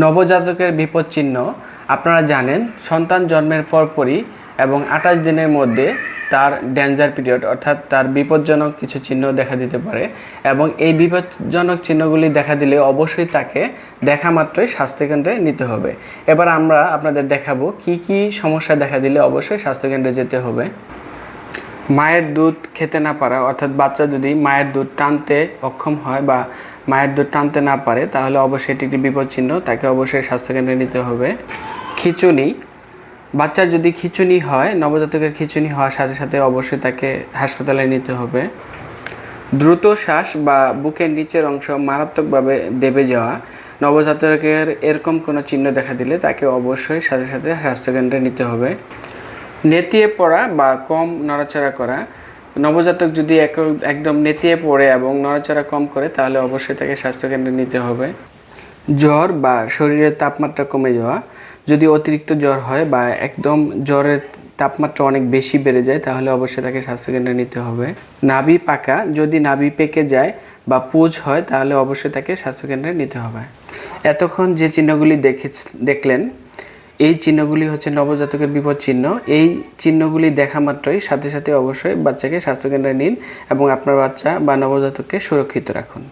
নবজাতকের বিপদ চিহ্ন আপনারা জানেন, সন্তান জন্মের পরপরই এবং 28 দিনের মধ্যে তার ডেঞ্জার পিরিয়ড অর্থাৎ তার বিপজ্জনক কিছু চিহ্ন দেখা দিতে পারে এবং এই বিপজ্জনক চিহ্নগুলি দেখা দিলে অবশ্যই তাকে দেখা মাত্রই স্বাস্থ্যকেন্দ্রে নিতে হবে। এবার আমরা আপনাদের দেখাবো কি কি সমস্যা দেখা দিলে অবশ্যই স্বাস্থ্যকেন্দ্রে যেতে হবে। মায়ের দুধ খেতে না পারা, অর্থাৎ বাচ্চা যদি মায়ের দুধ টানতে অক্ষম হয় বা মায়ের দুধ টানতে না পারে তাহলে অবশ্যই এটি একটি বিপদ চিহ্ন, তাকে অবশ্যই স্বাস্থ্যকেন্দ্রে নিতে হবে। খিঁচুনি, বাচ্চার যদি খিঁচুনি হয়, নবজাতকের খিঁচুনি হওয়ার সাথে সাথে অবশ্যই তাকে হাসপাতালে নিতে হবে। দ্রুত শ্বাস বা বুকের নিচের অংশ মারাত্মকভাবে দেবে যাওয়া, নবজাতকের এরকম কোনো চিহ্ন দেখা দিলে তাকে অবশ্যই সাথে সাথে স্বাস্থ্যকেন্দ্রে নিতে হবে। নেতিয়ে পড়া বা কম নড়াচড়া করা, নবজাতক যদি একদম নেতিয়ে পড়ে এবং নড়াচড়া কম করে তাহলে অবশ্যই তাকে স্বাস্থ্যকেন্দ্রে নিতে হবে। জ্বর বা শরীরের তাপমাত্রা কমে যাওয়া, যদি অতিরিক্ত জ্বর হয় বা একদম জ্বরের তাপমাত্রা অনেক বেশি বেড়ে যায় তাহলে অবশ্যই তাকে স্বাস্থ্যকেন্দ্রে নিতে হবে। নাভি পাকা, যদি নাভি পেকে যায় বা পুঁজ হয় তাহলে অবশ্যই তাকে স্বাস্থ্যকেন্দ্রে নিতে হবে। এতক্ষণ যে চিহ্নগুলি দেখলেন, এই চিহ্নগুলি হচ্ছে নবজাতকের বিপদ চিহ্ন। এই চিহ্নগুলি দেখা মাত্রই সাথে সাথে অবশ্যই বাচ্চাকে স্বাস্থ্যকেন্দ্রে নিন এবং আপনার বাচ্চা বা নবজাতককে সুরক্ষিত রাখুন।